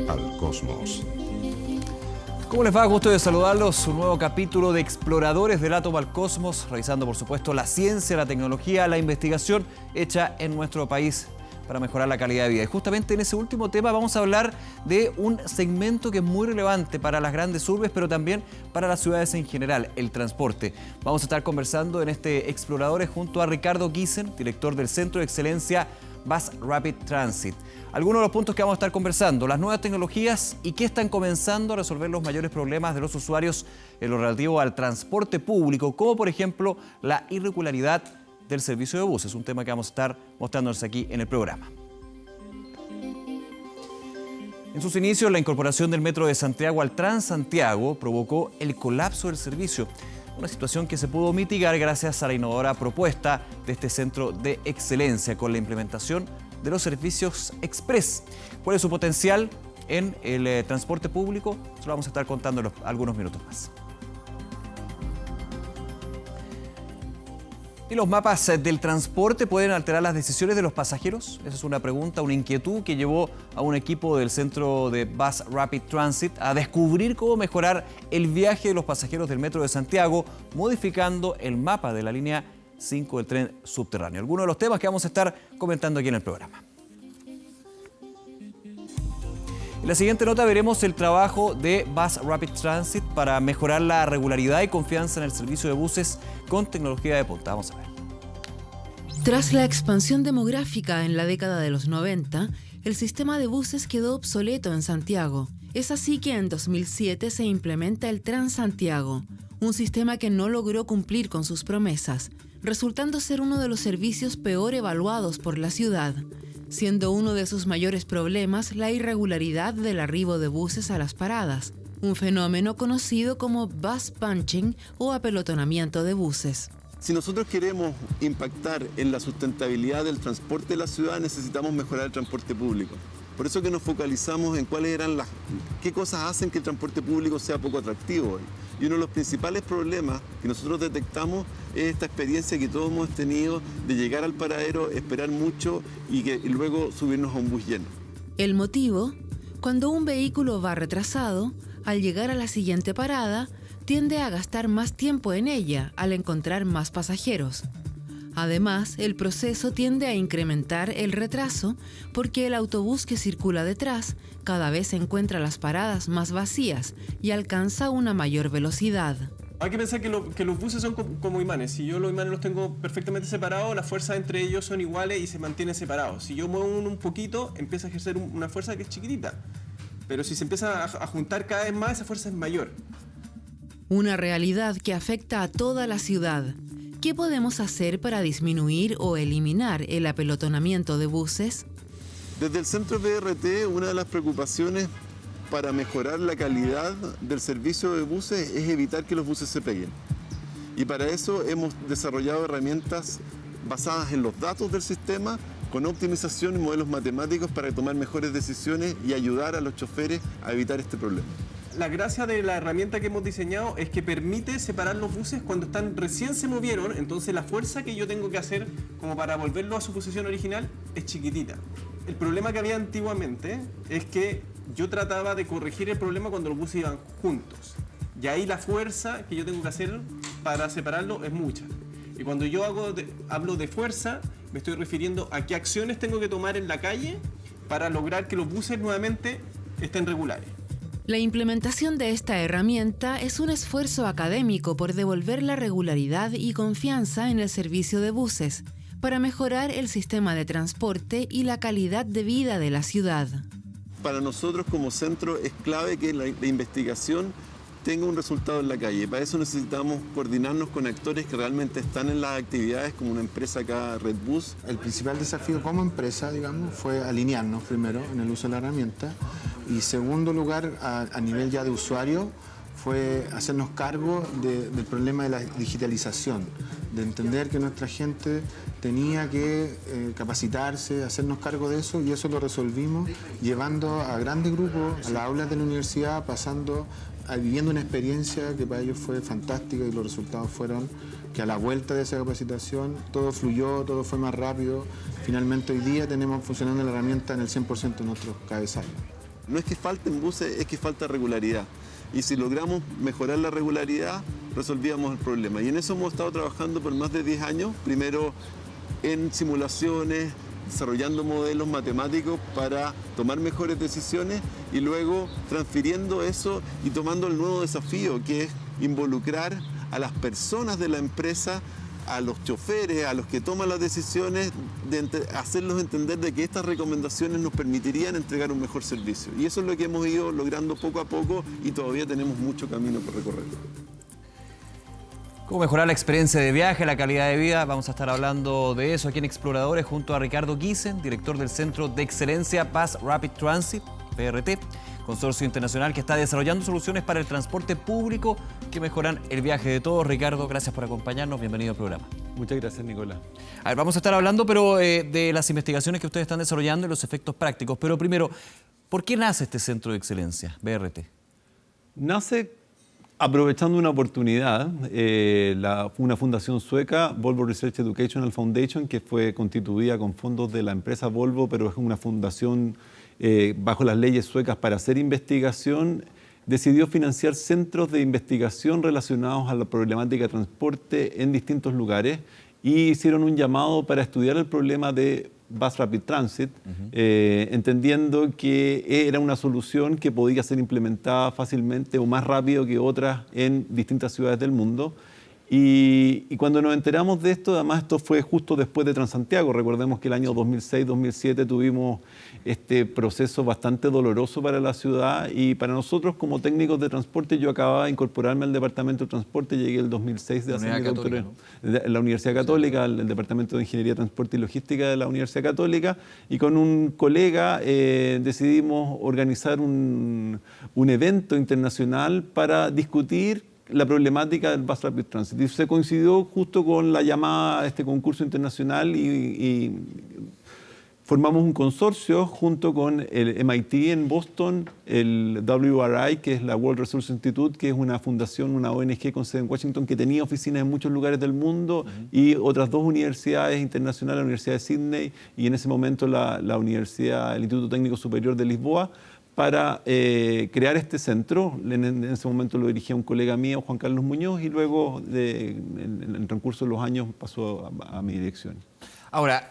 al cosmos. ¿Cómo les va? Gusto de saludarlos. Un nuevo capítulo de Exploradores del Átomo al Cosmos, revisando por supuesto la ciencia, la tecnología, la investigación hecha en nuestro país para mejorar la calidad de vida. Y justamente en ese último tema vamos a hablar de un segmento que es muy relevante para las grandes urbes, pero también para las ciudades en general, el transporte. Vamos a estar conversando en este Exploradores junto a Ricardo Giesen, director del Centro de Excelencia Bus Rapid Transit. Algunos de los puntos que vamos a estar conversando, las nuevas tecnologías y qué están comenzando a resolver los mayores problemas de los usuarios en lo relativo al transporte público, como por ejemplo la irregularidad del servicio de buses, un tema que vamos a estar mostrándonos aquí en el programa. En sus inicios, la incorporación del Metro de Santiago al Transantiago provocó el colapso del servicio, una situación que se pudo mitigar gracias a la innovadora propuesta de este centro de excelencia con la implementación de los servicios express. ¿Cuál es su potencial en el transporte público? Se lo vamos a estar contando en algunos minutos más. ¿Y los mapas del transporte pueden alterar las decisiones de los pasajeros? Esa es una pregunta, una inquietud que llevó a un equipo del Centro de Bus Rapid Transit a descubrir cómo mejorar el viaje de los pasajeros del Metro de Santiago, modificando el mapa de la línea 5 del tren subterráneo. Algunos de los temas que vamos a estar comentando aquí en el programa. En la siguiente nota veremos el trabajo de Bus Rapid Transit para mejorar la regularidad y confianza en el servicio de buses con tecnología de punta. Vamos a ver. Tras la expansión demográfica en la década de los 90, el sistema de buses quedó obsoleto en Santiago. Es así que en 2007 se implementa el Transantiago, un sistema que no logró cumplir con sus promesas, resultando ser uno de los servicios peor evaluados por la ciudad, siendo uno de sus mayores problemas la irregularidad del arribo de buses a las paradas, un fenómeno conocido como bus bunching o apelotonamiento de buses. Si nosotros queremos impactar en la sustentabilidad del transporte de la ciudad, necesitamos mejorar el transporte público. Por eso que nos focalizamos en qué cosas hacen que el transporte público sea poco atractivo hoy. Y uno de los principales problemas que nosotros detectamos es esta experiencia que todos hemos tenido de llegar al paradero, esperar mucho y luego subirnos a un bus lleno. El motivo: cuando un vehículo va retrasado, al llegar a la siguiente parada, tiende a gastar más tiempo en ella al encontrar más pasajeros. Además, el proceso tiende a incrementar el retraso porque el autobús que circula detrás cada vez encuentra las paradas más vacías y alcanza una mayor velocidad. Hay que pensar que los buses son como imanes. Si yo los imanes los tengo perfectamente separados, las fuerzas entre ellos son iguales y se mantienen separados. Si yo muevo uno un poquito, empieza a ejercer una fuerza que es chiquitita. Pero si se empieza a juntar cada vez más, esa fuerza es mayor. Una realidad que afecta a toda la ciudad. ¿Qué podemos hacer para disminuir o eliminar el apelotonamiento de buses? Desde el Centro BRT, una de las preocupaciones para mejorar la calidad del servicio de buses es evitar que los buses se peguen. Y para eso hemos desarrollado herramientas basadas en los datos del sistema, con optimización y modelos matemáticos para tomar mejores decisiones y ayudar a los choferes a evitar este problema. La gracia de la herramienta que hemos diseñado es que permite separar los buses cuando recién se movieron, entonces la fuerza que yo tengo que hacer como para volverlo a su posición original es chiquitita. El problema que había antiguamente es que yo trataba de corregir el problema cuando los buses iban juntos. Y ahí la fuerza que yo tengo que hacer para separarlo es mucha. Y cuando yo hablo de fuerza, me estoy refiriendo a qué acciones tengo que tomar en la calle para lograr que los buses nuevamente estén regulares. La implementación de esta herramienta es un esfuerzo académico por devolver la regularidad y confianza en el servicio de buses, para mejorar el sistema de transporte y la calidad de vida de la ciudad. Para nosotros como centro es clave que la investigación tenga un resultado en la calle. Para eso necesitamos coordinarnos con actores que realmente están en las actividades, como una empresa acá, Redbus. El principal desafío como empresa, digamos, fue alinearnos primero en el uso de la herramienta y segundo lugar, a nivel ya de usuario, fue hacernos cargo del problema de la digitalización, de entender que nuestra gente tenía que capacitarse, hacernos cargo de eso, y eso lo resolvimos llevando a grandes grupos a las aulas de la universidad, viviendo una experiencia que para ellos fue fantástica, y los resultados fueron que a la vuelta de esa capacitación todo fluyó, todo fue más rápido. Finalmente hoy día tenemos funcionando la herramienta en el 100% de nuestros cabezales. No es que falten buses, es que falta regularidad. Y si logramos mejorar la regularidad, resolvíamos el problema. Y en eso hemos estado trabajando por más de 10 años, primero en simulaciones, desarrollando modelos matemáticos para tomar mejores decisiones y luego transfiriendo eso y tomando el nuevo desafío, que es involucrar a las personas de la empresa, a los choferes, a los que toman las decisiones, hacerlos entender de que estas recomendaciones nos permitirían entregar un mejor servicio. Y eso es lo que hemos ido logrando poco a poco y todavía tenemos mucho camino por recorrer. ¿Cómo mejorar la experiencia de viaje, la calidad de vida? Vamos a estar hablando de eso aquí en Exploradores junto a Ricardo Giesen, director del Centro de Excelencia Bus Rapid Transit, PRT, consorcio internacional que está desarrollando soluciones para el transporte público que mejoran el viaje de todos. Ricardo, gracias por acompañarnos. Bienvenido al programa. Muchas gracias, Nicolás. A ver, vamos a estar hablando de las investigaciones que ustedes están desarrollando y los efectos prácticos. Pero primero, ¿por qué nace este Centro de Excelencia, BRT? Nace aprovechando una oportunidad, una fundación sueca, Volvo Research Educational Foundation, que fue constituida con fondos de la empresa Volvo, pero es una fundación bajo las leyes suecas para hacer investigación, decidió financiar centros de investigación relacionados a la problemática de transporte en distintos lugares y hicieron un llamado para estudiar el problema de Bus Rapid Transit, entendiendo que era una solución que podía ser implementada fácilmente o más rápido que otras en distintas ciudades del mundo. Y cuando nos enteramos de esto, además esto fue justo después de Transantiago, recordemos que el año 2006-2007 tuvimos este proceso bastante doloroso para la ciudad y para nosotros como técnicos de transporte, yo acababa de incorporarme al Departamento de Transporte, llegué el 2006 de hacer mi doctorado en la Universidad Católica, el Departamento de Ingeniería, Transporte y Logística de la Universidad Católica, y con un colega decidimos organizar un evento internacional para discutir la problemática del Bus Rapid Transit. Y se coincidió justo con la llamada a este concurso internacional y formamos un consorcio junto con el MIT en Boston, el WRI, que es la World Resource Institute, que es una fundación, una ONG con sede en Washington, que tenía oficinas en muchos lugares del mundo, y otras dos universidades internacionales, la Universidad de Sydney y en ese momento el Instituto Técnico Superior de Lisboa, para crear este centro. En ese momento lo dirigía un colega mío, Juan Carlos Muñoz, y luego en el transcurso de los años pasó a mi dirección. Ahora,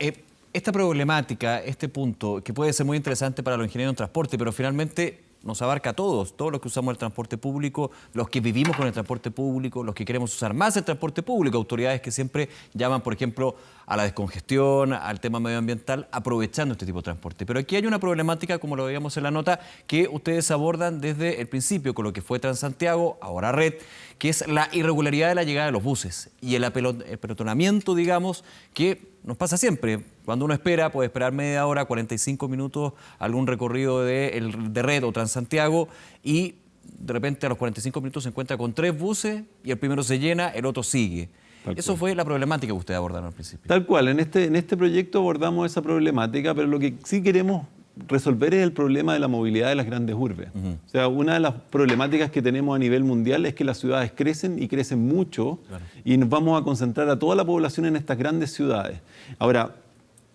esta problemática, este punto, que puede ser muy interesante para los ingenieros en transporte, pero finalmente nos abarca a todos los que usamos el transporte público, los que vivimos con el transporte público, los que queremos usar más el transporte público, autoridades que siempre llaman, por ejemplo, a la descongestión, al tema medioambiental, aprovechando este tipo de transporte. Pero aquí hay una problemática, como lo veíamos en la nota, que ustedes abordan desde el principio con lo que fue Transantiago, ahora Red, que es la irregularidad de la llegada de los buses y el apelotonamiento, digamos, que nos pasa siempre. Cuando uno espera, puede esperar media hora, 45 minutos, algún recorrido de Red o Transantiago, y de repente a los 45 minutos se encuentra con 3 buses y el primero se llena, el otro sigue. Eso fue la problemática que ustedes abordaron al principio. Tal cual, en este proyecto abordamos esa problemática, pero lo que sí queremos resolver es el problema de la movilidad de las grandes urbes. O sea, una de las problemáticas que tenemos a nivel mundial es que las ciudades crecen y crecen mucho, y nos vamos a concentrar a toda la población en estas grandes ciudades. Ahora,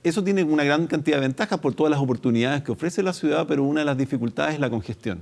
eso tiene una gran cantidad de ventajas por todas las oportunidades que ofrece la ciudad, pero una de las dificultades es la congestión.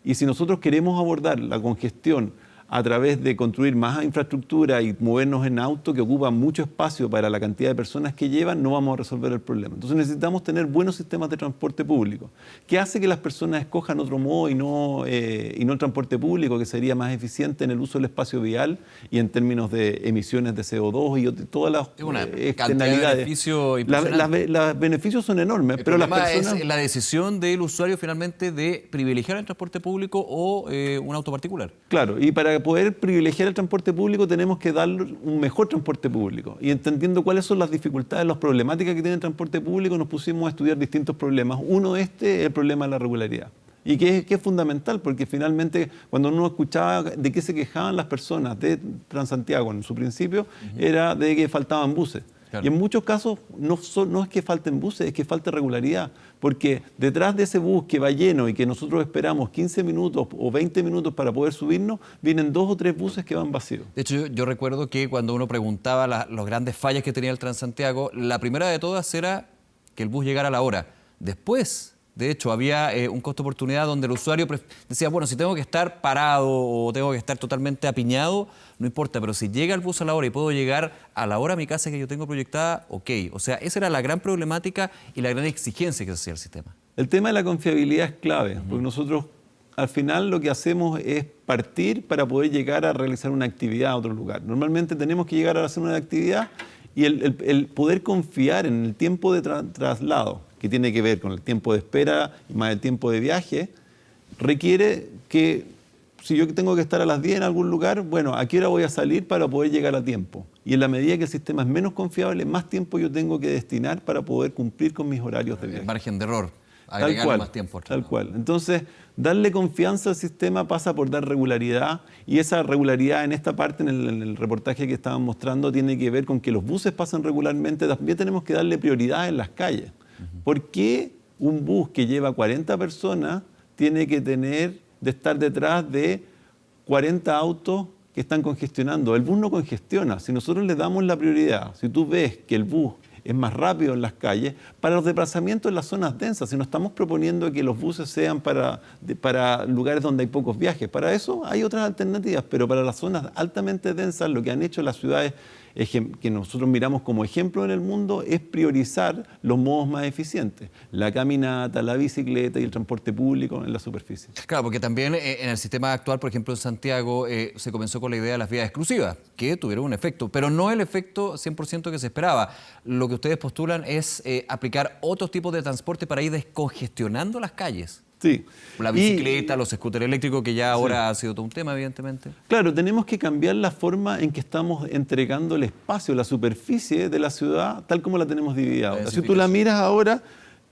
Y si nosotros queremos abordar la congestión a través de construir más infraestructura y movernos en auto que ocupan mucho espacio para la cantidad de personas que llevan, no vamos a resolver el problema. Entonces necesitamos tener buenos sistemas de transporte público, que hace que las personas escojan otro modo y no el transporte público, que sería más eficiente en el uso del espacio vial y en términos de emisiones de CO2 y todas las externalidades. Los beneficios son enormes, pero las personas... es la decisión del usuario finalmente de privilegiar el transporte público o un auto particular. Claro, y para poder privilegiar el transporte público tenemos que darle un mejor transporte público. Y entendiendo cuáles son las dificultades, las problemáticas que tiene el transporte público, nos pusimos a estudiar distintos problemas. Uno de este es el problema de la regularidad. Y que es fundamental, porque finalmente cuando uno escuchaba de qué se quejaban las personas de Transantiago en su principio, era de que faltaban buses. Claro. Y en muchos casos no es que falten buses, es que falta regularidad, porque detrás de ese bus que va lleno y que nosotros esperamos 15 minutos o 20 minutos para poder subirnos, vienen 2 o 3 buses que van vacíos. De hecho, yo recuerdo que cuando uno preguntaba las grandes fallas que tenía el Transantiago, la primera de todas era que el bus llegara a la hora. Después De hecho, había un costo-oportunidad donde el usuario decía, bueno, si tengo que estar parado o tengo que estar totalmente apiñado, no importa, pero si llega el bus a la hora y puedo llegar a la hora a mi casa que yo tengo proyectada, ok. O sea, esa era la gran problemática y la gran exigencia que se hacía el sistema. El tema de la confiabilidad es clave, porque nosotros al final lo que hacemos es partir para poder llegar a realizar una actividad a otro lugar. Normalmente tenemos que llegar a hacer una actividad y el poder confiar en el tiempo de traslado, que tiene que ver con el tiempo de espera y más el tiempo de viaje, requiere que si yo tengo que estar a las 10 en algún lugar, bueno, ¿a qué hora voy a salir para poder llegar a tiempo? Y en la medida que el sistema es menos confiable, más tiempo yo tengo que destinar para poder cumplir con mis horarios de viaje. El margen de error, agregarle más tiempo. Tal cual. Entonces, darle confianza al sistema pasa por dar regularidad, y esa regularidad en esta parte, en el reportaje que estaban mostrando, tiene que ver con que los buses pasan regularmente. También tenemos que darle prioridad en las calles. ¿Por qué un bus que lleva 40 personas tiene que estar detrás de 40 autos que están congestionando? El bus no congestiona. Si nosotros le damos la prioridad, si tú ves que el bus es más rápido en las calles, para los desplazamientos en las zonas densas, si no estamos proponiendo que los buses sean para lugares donde hay pocos viajes, para eso hay otras alternativas, pero para las zonas altamente densas, lo que han hecho las ciudades que nosotros miramos como ejemplo en el mundo es priorizar los modos más eficientes, la caminata, la bicicleta y el transporte público en la superficie. Claro, porque también en el sistema actual, por ejemplo en Santiago, se comenzó con la idea de las vías exclusivas, que tuvieron un efecto, pero no el efecto 100% que se esperaba. Lo que ustedes postulan es aplicar otros tipos de transporte para ir descongestionando las calles. Sí. La bicicleta, los scooters eléctricos, que ya ahora ha sido todo un tema, evidentemente. Claro, tenemos que cambiar la forma en que estamos entregando el espacio, la superficie de la ciudad, tal como la tenemos dividida ahora. Si tú la miras ahora,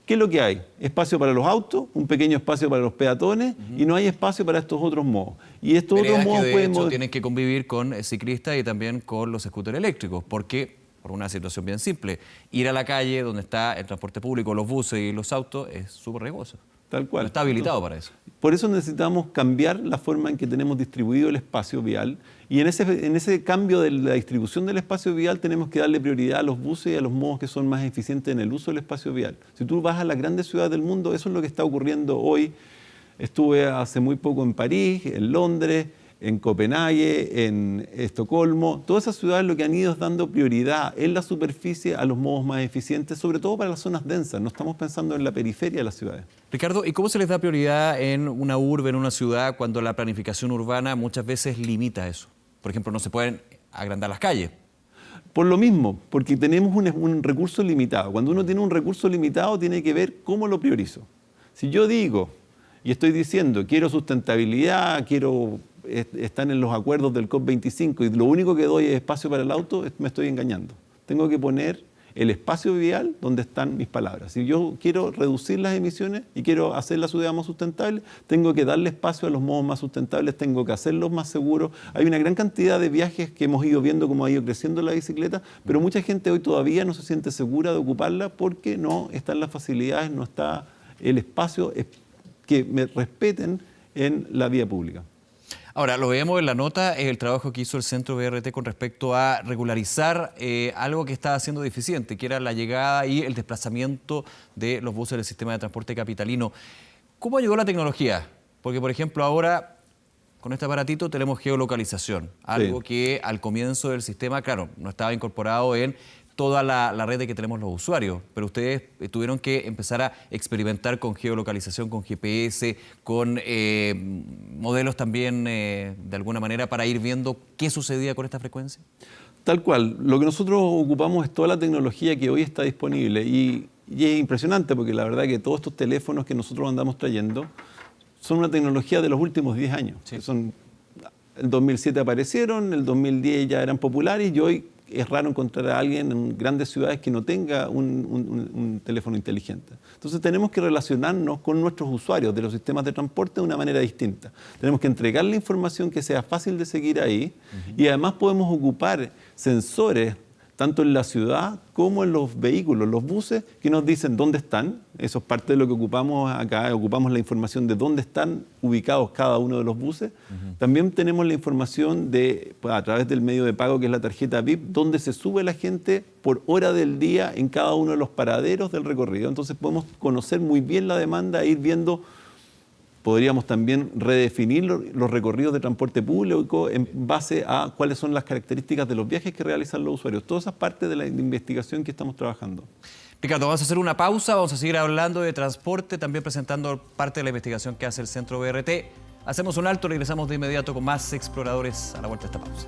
¿qué es lo que hay? Espacio para los autos, un pequeño espacio para los peatones, y no hay espacio para estos otros modos. Y estos otros modos tienen que convivir con ciclistas y también con los scooters eléctricos, porque por una situación bien simple, ir a la calle donde está el transporte público, los buses y los autos es súper riesgoso. Tal cual. No está habilitado para eso. Por eso necesitamos cambiar la forma en que tenemos distribuido el espacio vial, y en ese cambio de la distribución del espacio vial tenemos que darle prioridad a los buses y a los modos que son más eficientes en el uso del espacio vial. Si tú vas a las grandes ciudades del mundo, eso es lo que está ocurriendo hoy. Estuve hace muy poco en París, en Londres, en Copenhague, en Estocolmo. Todas esas ciudades lo que han ido es dando prioridad en la superficie a los modos más eficientes, sobre todo para las zonas densas. No estamos pensando en la periferia de las ciudades. Ricardo, ¿y cómo se les da prioridad en una urbe, en una ciudad, cuando la planificación urbana muchas veces limita eso? Por ejemplo, no se pueden agrandar las calles. Por lo mismo, porque tenemos un recurso limitado. Cuando uno tiene un recurso limitado, tiene que ver cómo lo priorizo. Si yo digo, y estoy diciendo, quiero sustentabilidad, quiero estar en los acuerdos del COP25 y lo único que doy es espacio para el auto, me estoy engañando. Tengo que poner el espacio vial donde están mis palabras. Si yo quiero reducir las emisiones y quiero hacer la ciudad más sustentable, tengo que darle espacio a los modos más sustentables, tengo que hacerlos más seguros. Hay una gran cantidad de viajes que hemos ido viendo cómo ha ido creciendo la bicicleta, pero mucha gente hoy todavía no se siente segura de ocuparla porque no están las facilidades, no está el espacio que me respeten en la vía pública. Ahora, lo vemos en la nota, el trabajo que hizo el Centro BRT con respecto a regularizar algo que estaba siendo deficiente, que era la llegada y el desplazamiento de los buses del sistema de transporte capitalino. ¿Cómo ayudó la tecnología? Porque, por ejemplo, ahora con este aparatito tenemos geolocalización, algo que al comienzo del sistema, claro, no estaba incorporado en toda la red de que tenemos los usuarios, pero ustedes tuvieron que empezar a experimentar con geolocalización, con GPS, con modelos también de alguna manera para ir viendo qué sucedía con esta frecuencia. Tal cual. Lo que nosotros ocupamos es toda la tecnología que hoy está disponible y es impresionante porque la verdad que todos estos teléfonos que nosotros andamos trayendo son una tecnología de los últimos 10 años. Sí. El 2007 aparecieron, el 2010 ya eran populares y hoy es raro encontrar a alguien en grandes ciudades que no tenga un teléfono inteligente. Entonces tenemos que relacionarnos con nuestros usuarios de los sistemas de transporte de una manera distinta. Tenemos que entregar la información que sea fácil de seguir ahí y además podemos ocupar sensores tanto en la ciudad como en los vehículos, los buses, que nos dicen dónde están. Eso es parte de lo que ocupamos acá, ocupamos la información de dónde están ubicados cada uno de los buses. También tenemos la información a través del medio de pago que es la tarjeta VIP, dónde se sube la gente por hora del día en cada uno de los paraderos del recorrido. Entonces podemos conocer muy bien la demanda e ir viendo. Podríamos también redefinir los recorridos de transporte público en base a cuáles son las características de los viajes que realizan los usuarios. Toda esa es parte de la investigación que estamos trabajando. Ricardo, vamos a hacer una pausa, vamos a seguir hablando de transporte, también presentando parte de la investigación que hace el Centro BRT. Hacemos un alto, regresamos de inmediato con más exploradores a la vuelta de esta pausa.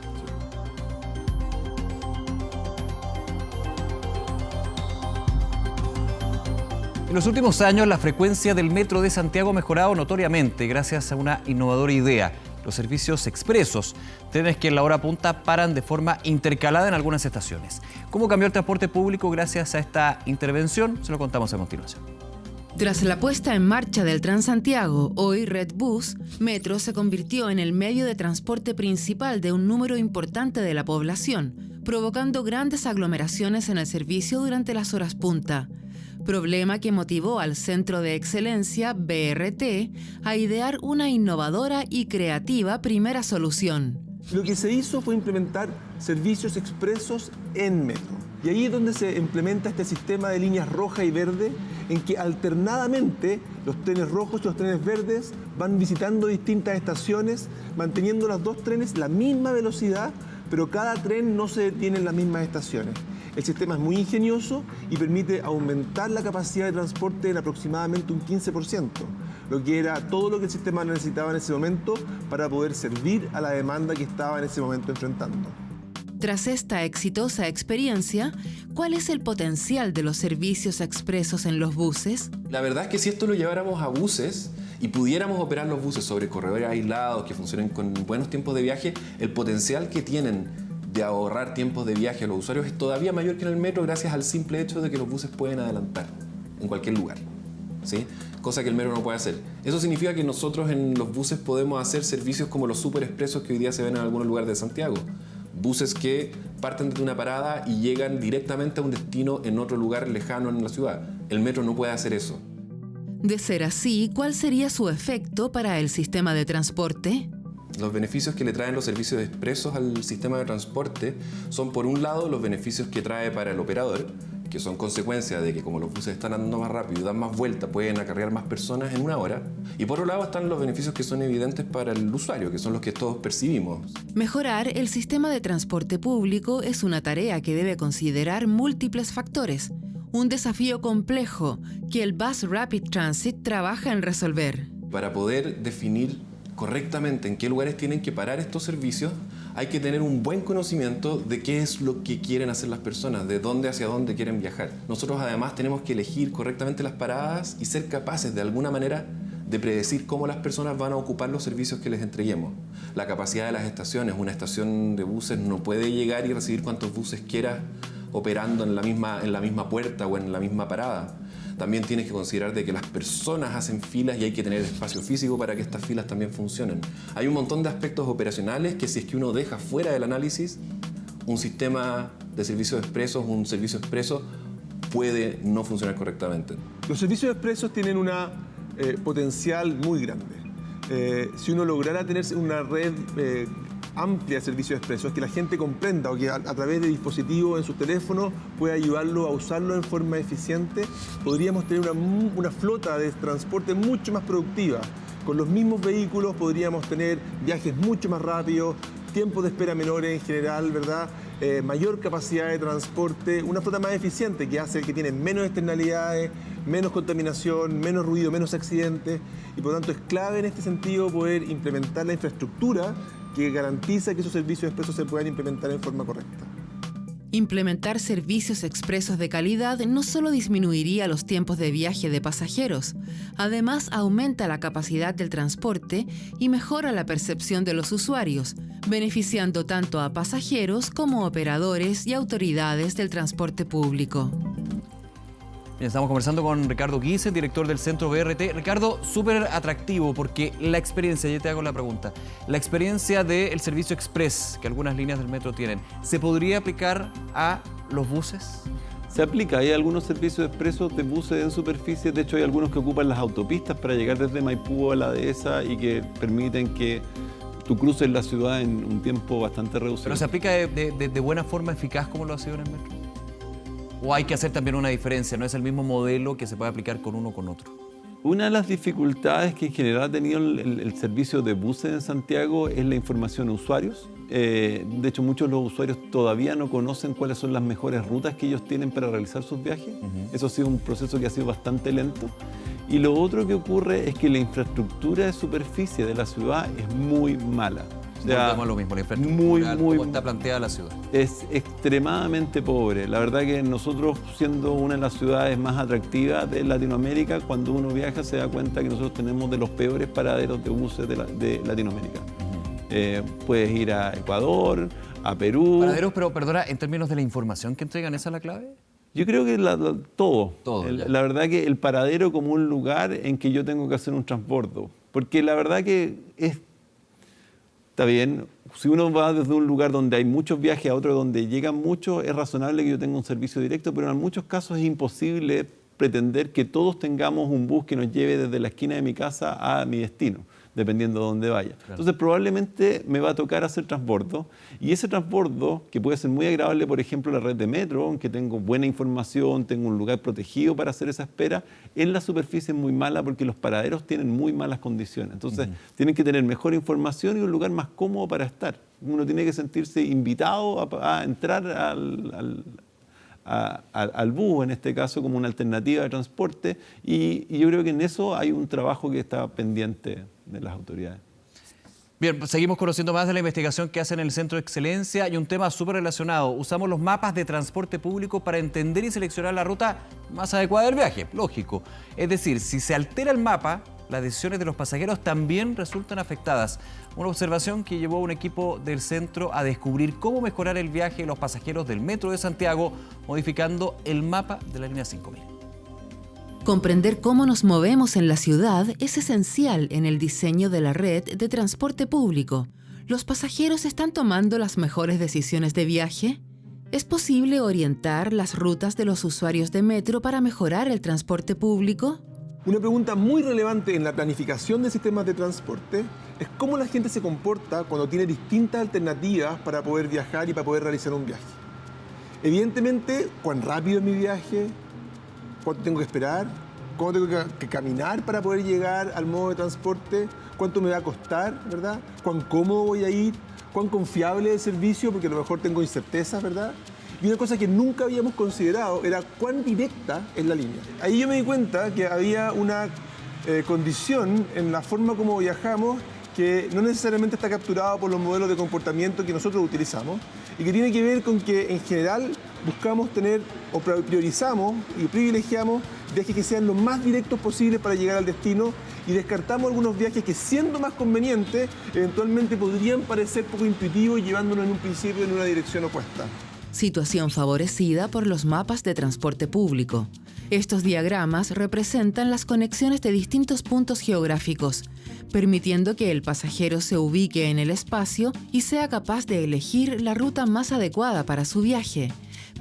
En los últimos años, la frecuencia del metro de Santiago ha mejorado notoriamente gracias a una innovadora idea: los servicios expresos, trenes que en la hora punta paran de forma intercalada en algunas estaciones. ¿Cómo cambió el transporte público gracias a esta intervención? Se lo contamos a continuación. Tras la puesta en marcha del Transantiago, hoy Redbus, Metro se convirtió en el medio de transporte principal de un número importante de la población, provocando grandes aglomeraciones en el servicio durante las horas punta. Problema que motivó al Centro de Excelencia, BRT, a idear una innovadora y creativa primera solución. Lo que se hizo fue implementar servicios expresos en metro. Y ahí es donde se implementa este sistema de líneas roja y verde, en que alternadamente los trenes rojos y los trenes verdes van visitando distintas estaciones, manteniendo los dos trenes la misma velocidad, pero cada tren no se detiene en las mismas estaciones. El sistema es muy ingenioso y permite aumentar la capacidad de transporte en aproximadamente un 15%, lo que era todo lo que el sistema necesitaba en ese momento para poder servir a la demanda que estaba en ese momento enfrentando. Tras esta exitosa experiencia, ¿cuál es el potencial de los servicios expresos en los buses? La verdad es que si esto lo lleváramos a buses y pudiéramos operar los buses sobre corredores aislados que funcionen con buenos tiempos de viaje, el potencial que tienen de ahorrar tiempos de viaje a los usuarios es todavía mayor que en el metro gracias al simple hecho de que los buses pueden adelantar en cualquier lugar, ¿sí? Cosa que el metro no puede hacer. Eso significa que nosotros en los buses podemos hacer servicios como los super expresos que hoy día se ven en algunos lugares de Santiago. Buses que parten de una parada y llegan directamente a un destino en otro lugar lejano en la ciudad. El metro no puede hacer eso. De ser así, ¿cuál sería su efecto para el sistema de transporte? Los beneficios que le traen los servicios expresos al sistema de transporte son, por un lado, los beneficios que trae para el operador, que son consecuencia de que como los buses están andando más rápido y dan más vueltas, pueden acarrear más personas en una hora. Y por otro lado están los beneficios que son evidentes para el usuario, que son los que todos percibimos. Mejorar el sistema de transporte público es una tarea que debe considerar múltiples factores. Un desafío complejo que el Bus Rapid Transit trabaja en resolver. Para poder definir correctamente en qué lugares tienen que parar estos servicios, hay que tener un buen conocimiento de qué es lo que quieren hacer las personas, de dónde hacia dónde quieren viajar. Nosotros además tenemos que elegir correctamente las paradas y ser capaces de alguna manera de predecir cómo las personas van a ocupar los servicios que les entreguemos. La capacidad de las estaciones, una estación de buses no puede llegar y recibir cuantos buses quiera operando en la misma puerta o en la misma parada. También tienes que considerar de que las personas hacen filas y hay que tener espacio físico para que estas filas también funcionen. Hay un montón de aspectos operacionales que si es que uno deja fuera del análisis, un sistema de servicios expresos, un servicio expreso, puede no funcionar correctamente. Los servicios expresos tienen un potencial muy grande. Si uno lograra tener una red amplia de servicios expresos, que la gente comprenda o que a través de dispositivos en sus teléfonos pueda ayudarlo a usarlo en forma eficiente, podríamos tener una flota de transporte mucho más productiva. Con los mismos vehículos podríamos tener viajes mucho más rápidos, tiempos de espera menores en general, ¿verdad? Mayor capacidad de transporte, una flota más eficiente que hace que tiene menos externalidades, menos contaminación, menos ruido, menos accidentes, y por lo tanto es clave en este sentido poder implementar la infraestructura que garantiza que esos servicios expresos se puedan implementar en forma correcta. Implementar servicios expresos de calidad no solo disminuiría los tiempos de viaje de pasajeros, además aumenta la capacidad del transporte y mejora la percepción de los usuarios, beneficiando tanto a pasajeros como operadores y autoridades del transporte público. Bien, estamos conversando con Ricardo Giese, director del Centro BRT. Ricardo, súper atractivo porque la experiencia, yo te hago la pregunta, la experiencia del servicio express que algunas líneas del metro tienen, ¿se podría aplicar a los buses? Se aplica, hay algunos servicios expresos de buses en superficie, de hecho hay algunos que ocupan las autopistas para llegar desde Maipú a la dehesa y que permiten que tú cruces la ciudad en un tiempo bastante reducido. ¿Pero se aplica de buena forma, eficaz como lo ha sido en el metro? ¿O hay que hacer también una diferencia? ¿No es el mismo modelo que se puede aplicar con uno o con otro? Una de las dificultades que en general ha tenido el servicio de buses en Santiago es la información a usuarios. De hecho, muchos de los usuarios todavía no conocen cuáles son las mejores rutas que ellos tienen para realizar sus viajes. Eso ha sido un proceso que ha sido bastante lento. Y lo otro que ocurre es que la infraestructura de superficie de la ciudad es muy mala. O sea, lo mismo, la infraestructura, cómo está planteada la ciudad. Es extremadamente pobre. La verdad que nosotros, siendo una de las ciudades más atractivas de Latinoamérica, cuando uno viaja se da cuenta que nosotros tenemos de los peores paraderos de buses de Latinoamérica. Puedes ir a Ecuador, a Perú. Paraderos, pero perdona, en términos de la información que entregan, ¿esa es la clave? Yo creo que todo. La verdad que el paradero como un lugar en que yo tengo que hacer un transbordo. Porque la verdad que está bien, si uno va desde un lugar donde hay muchos viajes a otro donde llegan muchos, es razonable que yo tenga un servicio directo, pero en muchos casos es imposible pretender que todos tengamos un bus que nos lleve desde la esquina de mi casa a mi destino, dependiendo de dónde vaya. Claro. Entonces probablemente me va a tocar hacer transbordo, y ese transbordo, que puede ser muy agradable, por ejemplo, la red de metro, en que tengo buena información, tengo un lugar protegido para hacer esa espera, en la superficie es muy mala porque los paraderos tienen muy malas condiciones. Entonces tienen que tener mejor información y un lugar más cómodo para estar. Uno tiene que sentirse invitado a entrar al bus, en este caso, como una alternativa de transporte, y yo creo que en eso hay un trabajo que está pendiente de las autoridades. Bien, pues seguimos conociendo más de la investigación que hacen en el Centro de Excelencia y un tema súper relacionado. Usamos los mapas de transporte público para entender y seleccionar la ruta más adecuada del viaje, lógico. Es decir, si se altera el mapa, las decisiones de los pasajeros también resultan afectadas. Una observación que llevó a un equipo del centro a descubrir cómo mejorar el viaje de los pasajeros del Metro de Santiago, modificando el mapa de la línea 5000. Comprender cómo nos movemos en la ciudad es esencial en el diseño de la red de transporte público. ¿Los pasajeros están tomando las mejores decisiones de viaje? ¿Es posible orientar las rutas de los usuarios de metro para mejorar el transporte público? Una pregunta muy relevante en la planificación de sistemas de transporte es cómo la gente se comporta cuando tiene distintas alternativas para poder viajar y para poder realizar un viaje. Evidentemente, cuán rápido es mi viaje, cuánto tengo que esperar, cuánto tengo que caminar para poder llegar al modo de transporte, cuánto me va a costar, ¿verdad? Cuán cómodo voy a ir, cuán confiable es el servicio, porque a lo mejor tengo incertezas, ¿verdad? Y una cosa que nunca habíamos considerado era cuán directa es la línea. Ahí yo me di cuenta que había una condición en la forma como viajamos que no necesariamente está capturado por los modelos de comportamiento que nosotros utilizamos y que tiene que ver con que en general buscamos tener o priorizamos y privilegiamos viajes que sean lo más directos posibles para llegar al destino y descartamos algunos viajes que, siendo más convenientes, eventualmente podrían parecer poco intuitivos, llevándonos en un principio en una dirección opuesta. Situación favorecida por los mapas de transporte público. Estos diagramas representan las conexiones de distintos puntos geográficos, permitiendo que el pasajero se ubique en el espacio y sea capaz de elegir la ruta más adecuada para su viaje.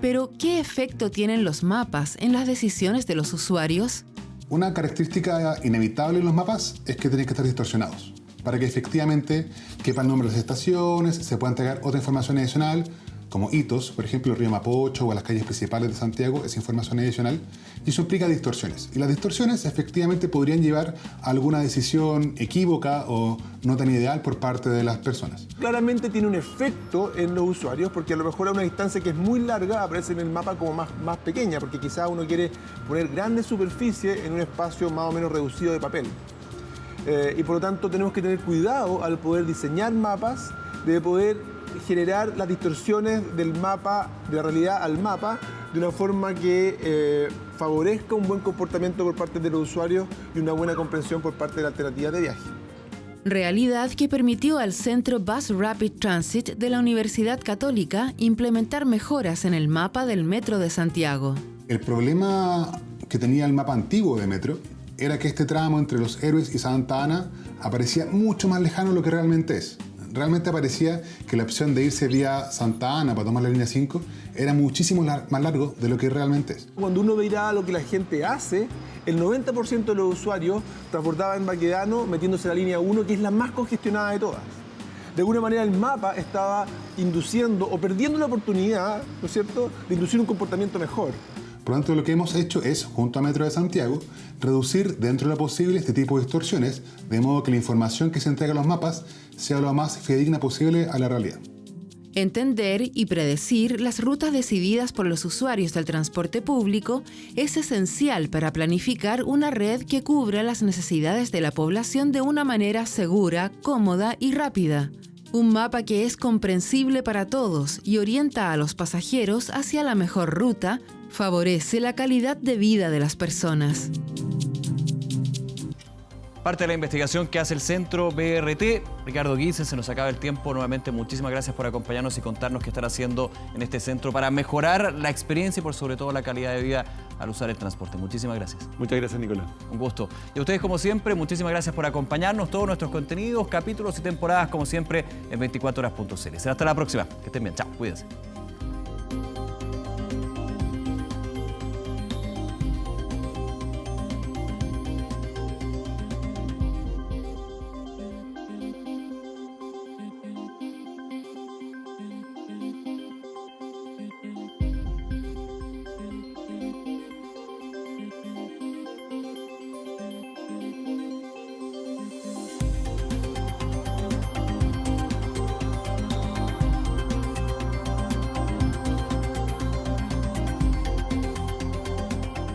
Pero, ¿qué efecto tienen los mapas en las decisiones de los usuarios? Una característica inevitable en los mapas es que tienen que estar distorsionados, para que efectivamente quepa el nombre de las estaciones, se pueda entregar otra información adicional, como hitos, por ejemplo, el río Mapocho o las calles principales de Santiago, es información adicional, y eso implica distorsiones. Y las distorsiones efectivamente podrían llevar a alguna decisión equívoca o no tan ideal por parte de las personas. Claramente tiene un efecto en los usuarios, porque a lo mejor a una distancia que es muy larga aparece en el mapa como más pequeña, porque quizás uno quiere poner grandes superficies en un espacio más o menos reducido de papel. Y por lo tanto tenemos que tener cuidado al poder diseñar mapas, de poder generar las distorsiones del mapa, de la realidad al mapa, de una forma que favorezca un buen comportamiento por parte de los usuarios y una buena comprensión por parte de la alternativa de viaje. Realidad que permitió al Centro Bus Rapid Transit de la Universidad Católica implementar mejoras en el mapa del Metro de Santiago. El problema que tenía el mapa antiguo de Metro era que este tramo entre Los Héroes y Santa Ana aparecía mucho más lejano de lo que realmente es. realmente parecía que la opción de irse vía Santa Ana para tomar la línea 5 era muchísimo más largo de lo que realmente es. Cuando uno veía lo que la gente hace, el 90% de los usuarios transbordaban en Baquedano metiéndose en la línea 1, que es la más congestionada de todas. De alguna manera el mapa estaba induciendo o perdiendo la oportunidad, ¿no es cierto?, de inducir un comportamiento mejor. Por lo tanto, lo que hemos hecho es, junto a Metro de Santiago, reducir dentro de lo posible este tipo de distorsiones, de modo que la información que se entrega a los mapas sea lo más fidedigna posible a la realidad. Entender y predecir las rutas decididas por los usuarios del transporte público es esencial para planificar una red que cubra las necesidades de la población de una manera segura, cómoda y rápida. Un mapa que es comprensible para todos y orienta a los pasajeros hacia la mejor ruta, favorece la calidad de vida de las personas. Parte de la investigación que hace el Centro BRT. Ricardo Guise, se nos acaba el tiempo. Nuevamente, muchísimas gracias por acompañarnos y contarnos qué están haciendo en este centro para mejorar la experiencia y por sobre todo la calidad de vida al usar el transporte. Muchísimas gracias. Muchas gracias, Nicolás. Un gusto. Y a ustedes, como siempre, muchísimas gracias por acompañarnos. Todos nuestros contenidos, capítulos y temporadas, como siempre, en 24horas.cl. Será hasta la próxima. Que estén bien. Chao. Cuídense.